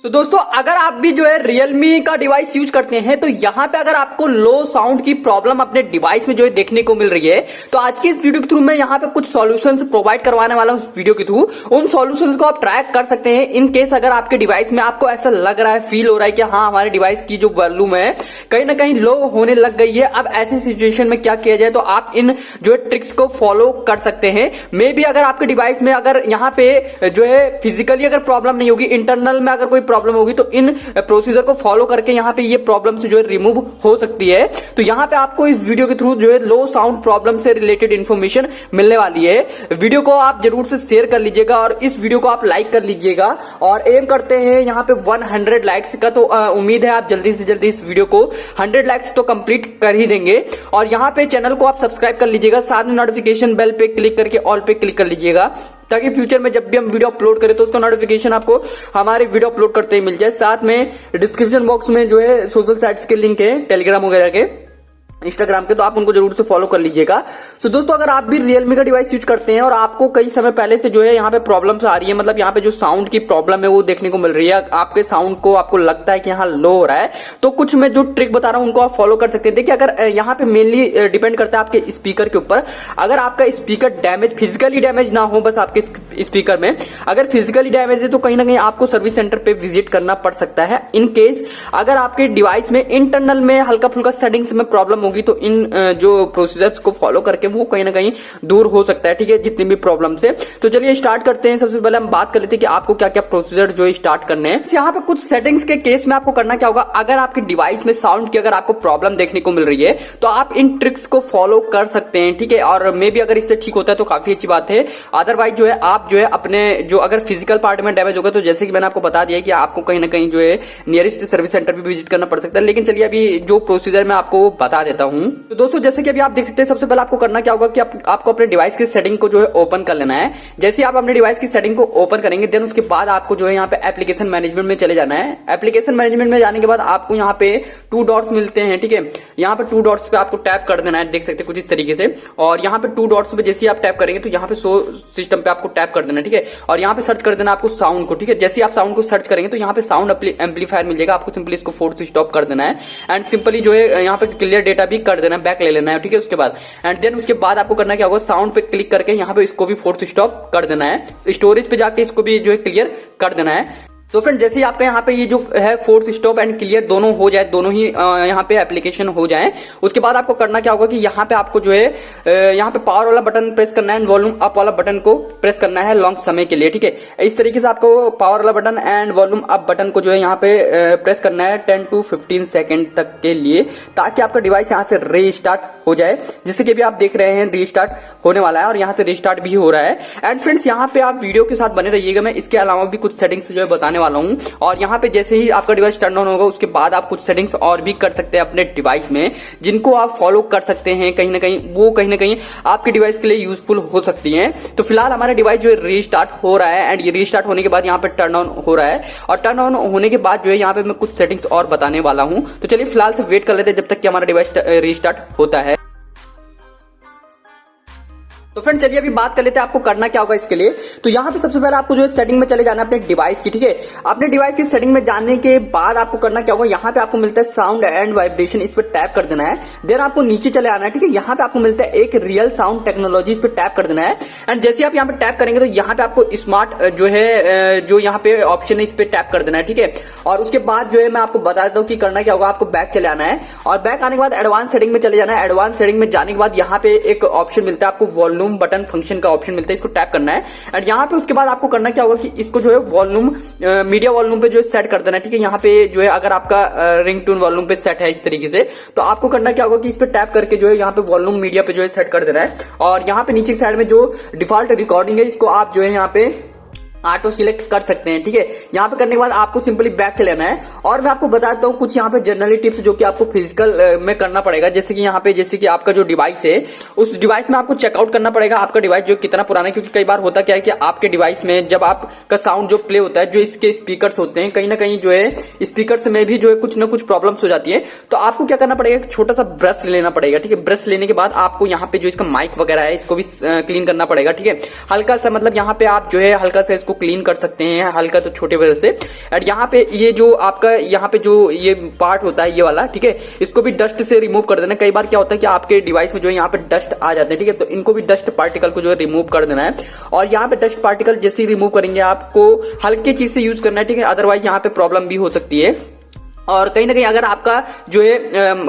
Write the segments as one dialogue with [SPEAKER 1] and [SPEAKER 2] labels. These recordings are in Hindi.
[SPEAKER 1] तो दोस्तों अगर आप भी जो है Realme का डिवाइस यूज करते हैं तो यहाँ पे अगर आपको लो साउंड की प्रॉब्लम अपने डिवाइस में जो है देखने को मिल रही है तो आज की इस वीडियो के थ्रू मैं यहाँ पे कुछ सॉल्यूशंस प्रोवाइड करवाने वाला हूँ। इस वीडियो के थ्रू उन सॉल्यूशंस को आप ट्रैक कर सकते हैं इन केस अगर आपके डिवाइस में आपको ऐसा लग रहा है, फील हो रहा है कि हाँ हमारे डिवाइस की जो वॉल्यूम है कहीं ना कहीं लो होने लग गई है। अब ऐसी सिचुएशन में क्या किया जाए तो आप इन जो है ट्रिक्स को फॉलो कर सकते हैं। मे बी अगर आपके डिवाइस में अगर यहाँ पे जो है फिजिकली अगर प्रॉब्लम नहीं होगी, इंटरनल में अगर कोई प्रॉब्लम होगी तो इन प्रोसीजर को फॉलो करके यहाँ पे ये प्रॉब्लम से जो है रिमूव हो सकती है। तो यहाँ पे आपको इस वीडियो के थ्रू जो है लो साउंड प्रॉब्लम से रिलेटेड इंफॉर्मेशन मिलने वाली है। वीडियो को आप जरूर से शेयर कर लीजिएगा और इस वीडियो को आप लाइक कर लीजिएगा और एम करते हैं यहाँ पे 100 लाइक्स का। तो उम्मीद है आप जल्दी से जल्दी इस वीडियो को 100 लाइक्स तो कंप्लीट कर ही देंगे। और यहाँ पे चैनल को आप सब्सक्राइब कर लीजिएगा, साथ में नोटिफिकेशन बेल पे क्लिक करके ऑल पे क्लिक कर लीजिएगा ताकि फ्यूचर में जब भी हम वीडियो अपलोड करें तो उसका नोटिफिकेशन आपको हमारे वीडियो अपलोड करते ही मिल जाए। साथ में डिस्क्रिप्शन बॉक्स में जो है सोशल साइट्स के लिंक है, टेलीग्राम वगैरह के, इंस्टाग्राम के, तो आप उनको जरूर से फॉलो कर लीजिएगा। सो दोस्तों अगर आप भी Realme का डिवाइस यूज करते हैं और आपको कई समय पहले से जो है यहाँ पे प्रॉब्लम्स आ रही है, मतलब यहाँ पे जो साउंड की प्रॉब्लम है वो देखने को मिल रही है, आपके साउंड को आपको लगता है कि यहाँ लो हो रहा है, तो कुछ मैं जो ट्रिक बता रहा हूँ उनको आप फॉलो कर सकते हैं। देखिए अगर यहाँ पे मेनली डिपेंड करता है आपके स्पीकर के ऊपर। अगर आपका स्पीकर डैमेज, फिजिकली डैमेज ना हो बस आपके स्पीकर में, अगर फिजिकली डैमेज है तो कहीं ना कहीं आपको सर्विस सेंटर पे विजिट करना पड़ सकता है। इन केस अगर आपके डिवाइस में इंटरनल में हल्का फुल्का सेटिंग्स में प्रॉब्लम होगी तो इन जो प्रोसीजर्स को फॉलो करके वो कहीं ना कहीं दूर हो सकता है, ठीक है, जितनी भी प्रॉब्लम से। तो चलिए स्टार्ट करते हैं। सबसे पहले हम बात कर लेते हैं कि आपको क्या क्या प्रोसीजर जो स्टार्ट करने हैं। यहाँ पे कुछ सेटिंग्स के केस में आपको करना क्या होगा, अगर आपके डिवाइस में साउंड की अगर आपको प्रॉब्लम देखने को मिल रही है तो आप इन ट्रिक्स को फॉलो कर सकते हैं, ठीक है। और मे भी अगर इससे ठीक होता है तो काफी अच्छी बात है। अदरवाइज जो है आप जो है अपने जो अगर फिजिकल पार्ट में डैमेज होगा तो जैसे कि मैंने आपको बता दिया कि आपको कहीं ना कहीं जो है नियरेस्ट सर्विस सेंटर भी विजिट करना पड़ सकता है। लेकिन चलिए अभी जो प्रोसीजर मैं आपको बता देता हूं। तो दोस्तों जैसे कि अभी आप देख सकते हैं, सबसे पहले आपको करना क्या होगा कि आपको अपने डिवाइस की सेटिंग को जो है ओपन कर लेना है। जैसे आप अपने डिवाइस की सेटिंग को ओपन करेंगे देन उसके बाद आपको जो है यहाँ पे एप्लीकेशन मैनेजमेंट में चले जाना है। एप्लीकेशन मैनेजमेंट में जाने के बाद आपको यहाँ पे 2 डॉट्स मिलते हैं, ठीक है। यहाँ पे 2 डॉट्स पे आपको टैप कर देना है, देख सकते हैं कुछ इस तरीके से। और यहाँ पे 2 डॉट्स पे जैसे आप टैप करेंगे तो यहाँ पे शो सिस्टम पे आपको टैप कर देना है, ठीक है। और यहाँ पे सर्च कर देना आपको साउंड को, ठीक है। जैसे आप साउंड को सर्च करेंगे तो यहाँ पे साउंड एम्पलीफायर मिल जाएगा, आपको सिंपली इसको फोर्स स्टॉप कर देना है एंड सिंपली जो है यहाँ पे क्लियर डेटा भी कर देना है, बैक ले लेना है, ठीक है। उसके बाद एंड देन उसके बाद आपको करना क्या होगा, साउंड पे क्लिक करके यहाँ पे इसको भी फोर्स स्टॉप कर देना है। स्टोरेज पे जाके इसको भी जो है क्लियर कर देना है। तो फ्रेंड जैसे ही आपका यहाँ पे ये जो है फोर्स स्टॉप एंड क्लियर दोनों हो जाए, दोनों ही यहाँ पे एप्लीकेशन हो जाए, उसके बाद आपको करना क्या होगा कि यहाँ पे आपको जो है यहाँ पे पावर वाला बटन प्रेस करना है एंड वॉल्यूम अप वाला बटन को प्रेस करना है लॉन्ग समय के लिए, ठीक है। इस तरीके से आपको पावर वाला button and volume up button को जो है यहाँ पे प्रेस करना है 10 to 15 सेकेंड तक के लिए, ताकि आपका डिवाइस यहाँ से रीस्टार्ट हो जाए। जैसे कि अभी आप देख रहे हैं रीस्टार्ट होने वाला है और यहाँ से रीस्टार्ट भी हो रहा है। एंड फ्रेंड्स यहाँ पे आप वीडियो के साथ बने रहिएगा, मैं इसके अलावा भी कुछ सेटिंग्स जो है बताने वाला हूं। और यहाँ पे जैसे ही आपका डिवाइस टर्न ऑन होगा उसके बाद आप कुछ सेटिंग्स और भी कर सकते हैं अपने डिवाइस में, जिनको आप फॉलो कर सकते हैं। कहीं ना कहीं आपके डिवाइस के लिए यूजफुल हो सकती हैं। तो फिलहाल हमारा डिवाइस जो है रीस्टार्ट हो रहा है एंड ये रीस्टार्ट होने के बाद यहाँ पे टर्न ऑन हो रहा है और टर्न ऑन होने के बाद जो है यहाँ पे मैं कुछ सेटिंग्स और बताने वाला हूं। तो चलिए फिलहाल से वेट कर लेते हैं जब तक कि हमारा डिवाइस रीस्टार्ट होता है। तो फ्रेंड चलिए अभी बात कर लेते हैं आपको करना क्या होगा इसके लिए। तो यहाँ पे सबसे पहले आपको जो है सेटिंग में चले जाना है अपने डिवाइस की, ठीक है। अपने डिवाइस की सेटिंग में जाने के बाद आपको करना क्या होगा, यहाँ पे आपको मिलता है साउंड एंड वाइब्रेशन, इस पे टैप कर देना है। देन आपको नीचे चले आना है, ठीक है। यहाँ पे आपको मिलता है एक रियल साउंड टेक्नोलॉजी, इस पे टैप कर देना है। एंड जैसे आप यहाँ पे टैप करेंगे तो यहाँ पे आपको स्मार्ट जो है जो यहाँ पे ऑप्शन है इस पे टैप कर देना है, ठीक है। और उसके बाद जो है मैं आपको बता देता हूँ कि करना क्या होगा, आपको बैक चले आना है और बैक आने के बाद एडवांस सेटिंग में चले जाना है। एडवांस सेटिंग में जाने के बाद यहाँ पे एक ऑप्शन मिलता है आपको, वॉल्यूम बटन फंक्शन का ऑप्शन मिलता है, इसको टैप करना है। एंड यहाँ पे उसके बाद आपको करना क्या होगा कि इसको जो है वॉल्यूम मीडिया वॉल्यूम पे जो है सेट कर देना है, ठीक है। यहाँ पे जो है अगर आपका रिंगटोन वॉल्यूम पे सेट है इस तरीके से, तो आपको करना क्या होगा कि इस पे टैप करके जो है यहाँ पे वॉल्यूम मीडिया पे जो है सेट कर देना है। और यहाँ पे नीचे साइड में जो डिफॉल्ट रिकॉर्डिंग है इसको आप जो है यहाँ पे ऑटो सिलेक्ट कर सकते हैं, ठीक है। यहाँ पे करने के बाद आपको सिंपली बैक चले आना है। और मैं आपको बताता हूँ कुछ यहाँ पे जनरली टिप्स जो कि आपको फिजिकल में करना पड़ेगा। जैसे कि यहाँ पे जैसे कि आपका जो डिवाइस है उस डिवाइस में आपको चेकआउट करना पड़ेगा आपका डिवाइस जो कितना पुराना है, क्योंकि कई बार होता क्या है कि आपके डिवाइस में जब आपका साउंड जो प्ले होता है, जो इसके स्पीकर्स होते हैं कहीं ना कहीं जो है स्पीकर्स में भी जो है कुछ ना कुछ प्रॉब्लम्स हो जाती है। तो आपको क्या करना पड़ेगा, छोटा सा ब्रश लेना पड़ेगा, ठीक है। ब्रश लेने के बाद आपको यहाँ पे जो इसका माइक वगैरह है इसको भी क्लीन करना पड़ेगा, ठीक है। हल्का सा मतलब यहाँ पे आप जो है हल्का सा इसको क्लीन कर सकते हैं हल्का तो छोटे ब्रश से। एंड यहाँ पे ये जो आपका यहाँ पे जो ये पार्ट होता है ये वाला, ठीक है, इसको भी डस्ट से रिमूव कर देना। कई बार क्या होता है कि आपके डिवाइस में जो है यहाँ पे डस्ट आ जाते हैं, ठीक है, तो इनको भी डस्ट पार्टिकल को जो है रिमूव कर देना है। और यहाँ पे डस्ट पार्टिकल जैसे ही रिमूव करेंगे आपको हल्के चीज से यूज करना है, ठीक है, अदरवाइज यहाँ पे प्रॉब्लम भी हो सकती है। और कहीं ना कहीं अगर आपका जो है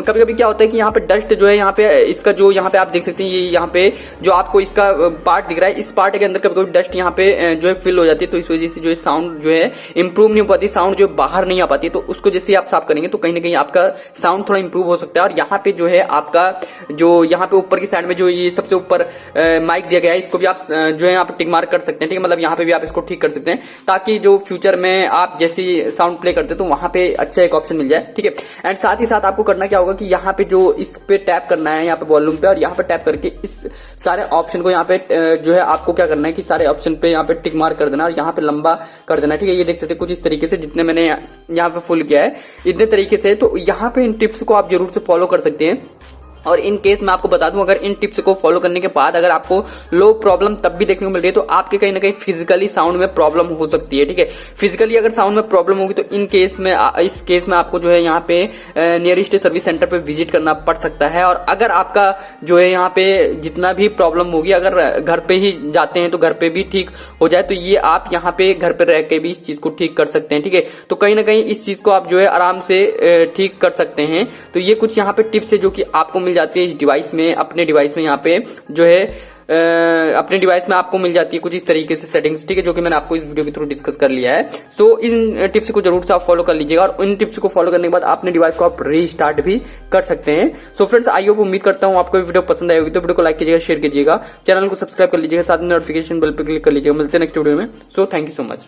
[SPEAKER 1] कभी कभी क्या होता है कि यहाँ पे डस्ट जो है यहाँ पे इसका जो यहाँ पे आप देख सकते हैं ये यहाँ पे जो आपको इसका पार्ट दिख रहा है, इस पार्ट के अंदर कभी कभी डस्ट यहाँ पे जो है फिल हो जाती है, तो इस वजह से जो है साउंड जो है इंप्रूव नहीं हो पाती, साउंड जो बाहर नहीं आ पाती। तो उसको जैसे आप साफ करेंगे तो कहीं ना कहीं आपका साउंड थोड़ा इंप्रूव हो सकता है। और यहाँ पे जो है आपका जो यहाँ पे ऊपर की साइड में जो ये सबसे ऊपर माइक दिया गया है, इसको भी आप जो है यहाँ पे टिक मार्क कर सकते हैं, ठीक है, मतलब यहाँ पे भी आप इसको ठीक कर सकते हैं ताकि जो फ्यूचर में आप जैसी साउंड प्ले करते हैं तो वहां पे अच्छा एक ऑप्शन मिल जाए, ठीक है। एंड साथ ही साथ आपको करना क्या होगा कि यहाँ पे जो इस पे टैप करना है यहाँ पे वॉल्यूम पे, और यहाँ पे टैप करके इस सारे ऑप्शन को यहाँ पे जो है आपको क्या करना है कि सारे ऑप्शन पे यहाँ पे टिक मार्क कर देना और यहाँ पे लंबा कर देना, ठीक है। ये देख सकते हैं कुछ इस तरीके से, जितने मैंने यहाँ पे फुल किया है इतने तरीके से। तो यहाँ पे इन टिप्स को आप जरूर से फॉलो कर सकते हैं। और इन केस मैं आपको बता दूं, अगर इन टिप्स को फॉलो करने के बाद अगर आपको लो प्रॉब्लम तब भी देखने को मिल रही है तो आपके कहीं ना कहीं फिजिकली साउंड में प्रॉब्लम हो सकती है, ठीक है। फिजिकली अगर साउंड में प्रॉब्लम होगी तो इस केस में आपको जो है यहाँ पे नियरेस्ट सर्विस सेंटर पे विजिट करना पड़ सकता है। और अगर आपका जो है यहाँ पे जितना भी प्रॉब्लम होगी अगर घर पे ही जाते हैं तो घर पे भी ठीक हो जाए, तो ये आप यहाँ पे घर पे रह के भी इस चीज को ठीक कर सकते हैं, ठीक है। तो कहीं ना कहीं इस चीज को आप जो है आराम से ठीक कर सकते हैं। तो ये कुछ यहाँ पे टिप्स है जो कि आपको मिल जाती है इस डिवाइस में, अपने डिवाइस में यहाँ पे जो है अपने डिवाइस में आपको मिल जाती है कुछ इस तरीके से सेटिंग्स, ठीक है, जो कि मैंने आपको इस वीडियो के थ्रू डिस्कस कर लिया है। सो इन टिप्स को जरूर से आप फॉलो कर लीजिएगा और इन टिप्स को फॉलो करने के बाद अपने डिवाइस को आप रीस्टार्ट भी कर सकते हैं। सो फ्रेंड्स, आई होप उम्मीद करता हूँ आपको वीडियो पसंद आई होगी, तो वीडियो को लाइक कीजिएगा, शेयर कीजिएगा, चैनल को सब्सक्राइब कर लीजिएगा, साथ में नोटिफिकेशन बेल पर क्लिक कर लीजिएगा। मिलते हैं नेक्स्ट वीडियो में। So thank you so much.